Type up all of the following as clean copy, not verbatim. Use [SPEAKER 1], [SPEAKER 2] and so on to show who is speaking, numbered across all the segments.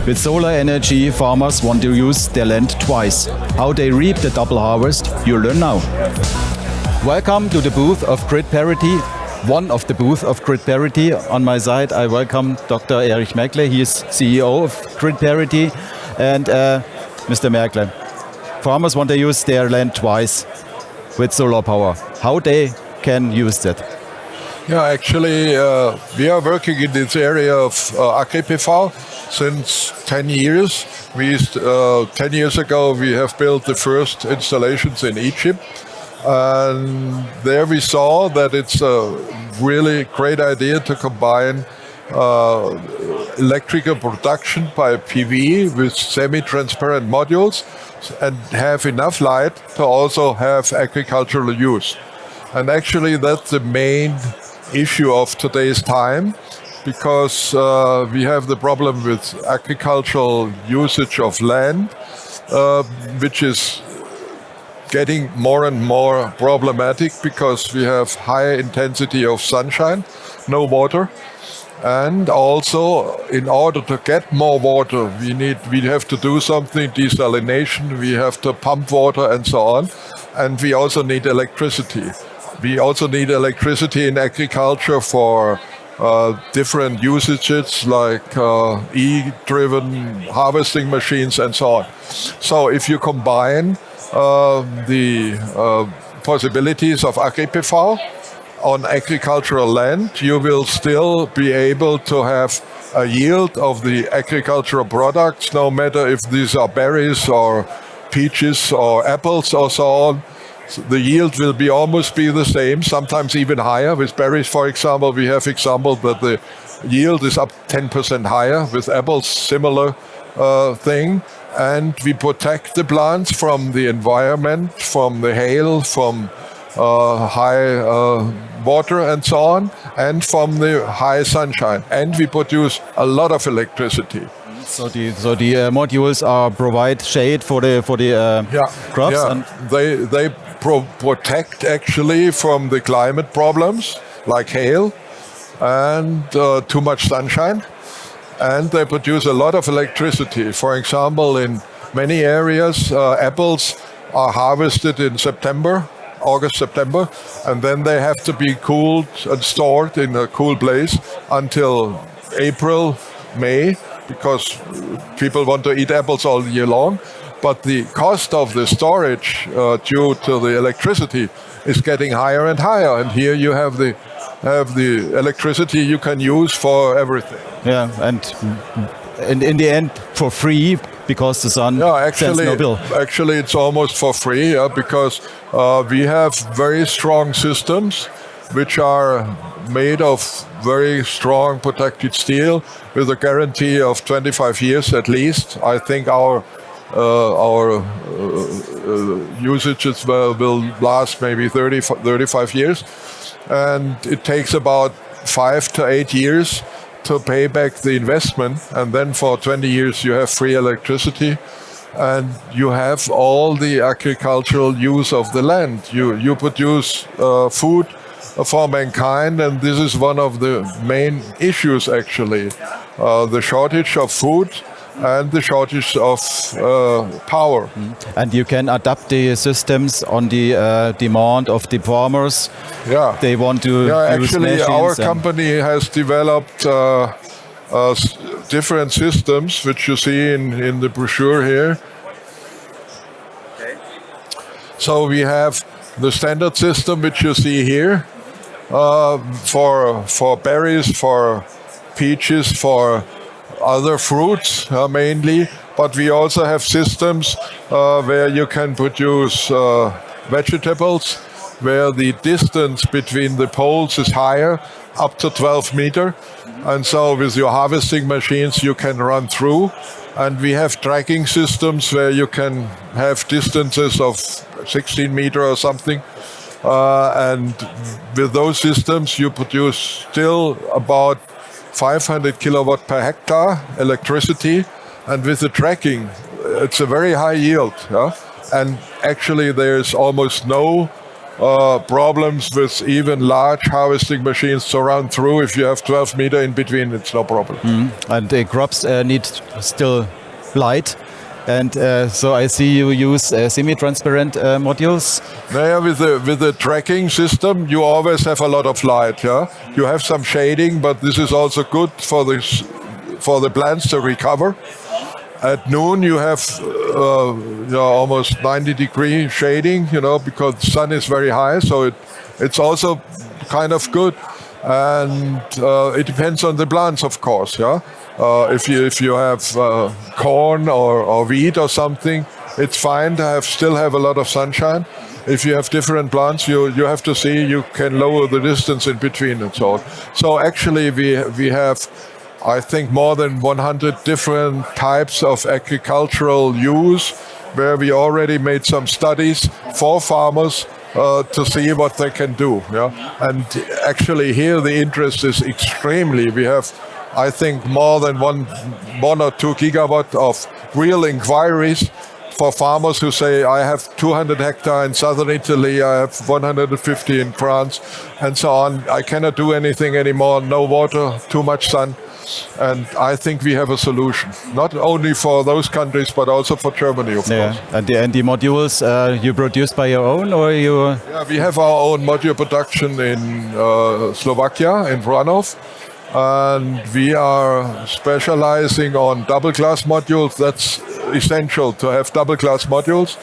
[SPEAKER 1] With solar energy, farmers want to use their land twice. How they reap the double harvest, you'll learn now. Welcome to the booth of Grid Parity, one of the booths of Grid Parity. On my side, I welcome Dr. Erich Merkle. He is CEO of Grid Parity. And Mr. Merkle, farmers want to use their land twice with solar power. How they can use that?
[SPEAKER 2] Yeah, actually, we are working in this area of Agri PV since 10 years. 10 years ago, we have built the first installations in Egypt. And there we saw that it's a really great idea to combine electrical production by PV with semi-transparent modules and have enough light to also have agricultural use. And actually, that's the main issue of today's time, because we have the problem with agricultural usage of land, which is getting more and more problematic because we have high intensity of sunshine, no water. And also, in order to get more water, we have to do something, desalination, we have to pump water and so on. And we also need electricity. We also need electricity in agriculture for different usages like E-driven harvesting machines and so on. So if you combine the possibilities of Agri PV on agricultural land, you will still be able to have a yield of the agricultural products, no matter if these are berries or peaches or apples or so on. So the yield will almost be the same, sometimes even higher. With berries, for example, we have example that the yield is up 10% higher. With apples, similar thing. And we protect the plants from the environment, from the hail, from high water and so on, and from the high sunshine. And we produce a lot of electricity.
[SPEAKER 1] So the modules provide shade for the crops.
[SPEAKER 2] Yeah.
[SPEAKER 1] And
[SPEAKER 2] they protect actually from the climate problems like hail and too much sunshine. And they produce a lot of electricity. For example, in many areas, apples are harvested in August, September, and then they have to be cooled and stored in a cool place until April, May, because people want to eat apples all year long. But the cost of the storage due to the electricity is getting higher and higher. And here you have the electricity you can use for everything.
[SPEAKER 1] Yeah, and in the end for free because the sun sends no bill.
[SPEAKER 2] Actually, it's almost for free because we have very strong systems which are made of very strong protected steel with a guarantee of 25 years at least. I think our usages will last maybe 35 years. And it takes about 5 to 8 years to pay back the investment. And then for 20 years you have free electricity. And you have all the agricultural use of the land. You produce food for mankind, and this is one of the main issues actually. The shortage of food and the shortage of power.
[SPEAKER 1] And you can adapt the systems on the demand of the farmers.
[SPEAKER 2] Yeah.
[SPEAKER 1] They want to use
[SPEAKER 2] actually
[SPEAKER 1] machines.
[SPEAKER 2] Our company has developed different systems, which you see in the brochure here. Okay. So we have the standard system, which you see here, for berries, for peaches, for other fruits mainly, but we also have systems where you can produce vegetables, where the distance between the poles is higher, up to 12 meters. And so with your harvesting machines you can run through. And we have tracking systems where you can have distances of 16 meters or something. And with those systems you produce still about 500 kilowatt per hectare electricity, and with the tracking, it's a very high yield. Yeah? And actually, there's almost no problems with even large harvesting machines to run through. If you have 12 meter in between, it's no problem.
[SPEAKER 1] And the crops need still light. And so I see you use semi-transparent modules.
[SPEAKER 2] Yeah, with the tracking system, you always have a lot of light. Yeah, you have some shading, but this is also good for the plants to recover. At noon, you have almost 90-degree shading, because the sun is very high. So it's also kind of good, and it depends on the plants, of course. Yeah. If you have corn or wheat or something, it's fine to still have a lot of sunshine. If you have different plants, you have to see you can lower the distance in between and so on. So actually we have, I think, more than 100 different types of agricultural use, where we already made some studies for farmers to see what they can do. Yeah? And actually here the interest is extremely. We have, I think, more than one or 2 gigawatt of real inquiries for farmers who say, I have 200 hectares in southern Italy, I have 150 in France, and so on. I cannot do anything anymore, no water, too much sun. And I think we have a solution, not only for those countries, but also for Germany, of course.
[SPEAKER 1] And the modules you produce by your own, or you?
[SPEAKER 2] Yeah, we have our own module production in Slovakia, in Vranov. And we are specializing on double glass modules. That's essential to have double glass modules,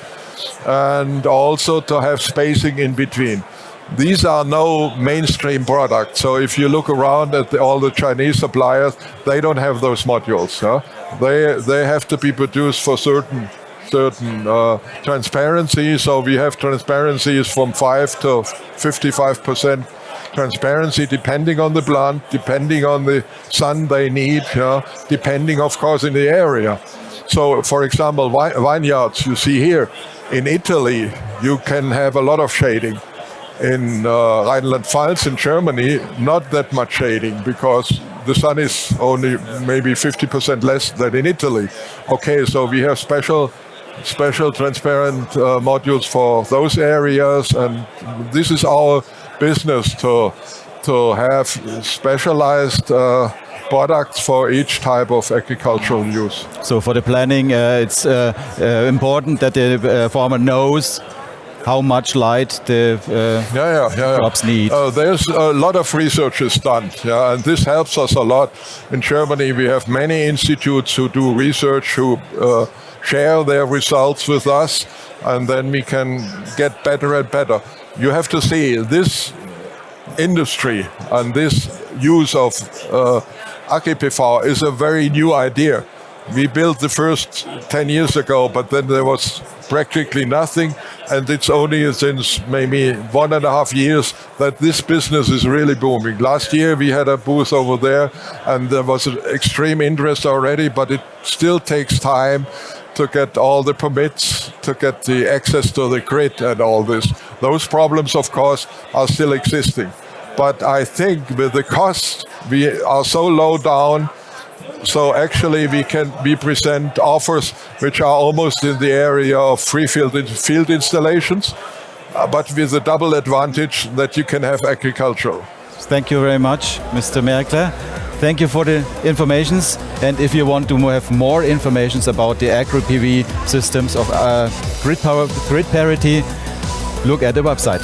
[SPEAKER 2] and also to have spacing in between. These are no mainstream products. So if you look around at all the Chinese suppliers, they don't have those modules. Huh? They have to be produced for certain transparency. So we have transparencies from 5 to 55% transparency, depending on the plant, depending on the sun they need, depending, of course, in the area. So, for example, vineyards you see here in Italy, you can have a lot of shading. In Rhineland-Pfalz in Germany, not that much shading, because the sun is only maybe 50% less than in Italy. Okay, so we have special transparent modules for those areas, and this is our business to have specialized products for each type of agricultural use.
[SPEAKER 1] So for the planning, it's important that the farmer knows how much light the crops need.
[SPEAKER 2] There's a lot of research is done, and this helps us a lot. In Germany, we have many institutes who do research, who share their results with us, and then we can get better and better. You have to see this industry and this use of Agri PV is a very new idea. We built the first 10 years ago, but then there was practically nothing, and it's only since maybe 1.5 years that this business is really booming. Last year we had a booth over there, and there was an extreme interest already, but it still takes time to get all the permits, to get the access to the grid and all this. Those problems, of course, are still existing. But I think with the cost, we are so low down, so actually we present offers which are almost in the area of free field installations, but with the double advantage that you can have agricultural.
[SPEAKER 1] Thank you very much, Mr. Merkler. Thank you for the informations. And if you want to have more information about the Agri PV systems of Grid Parity, look at the website.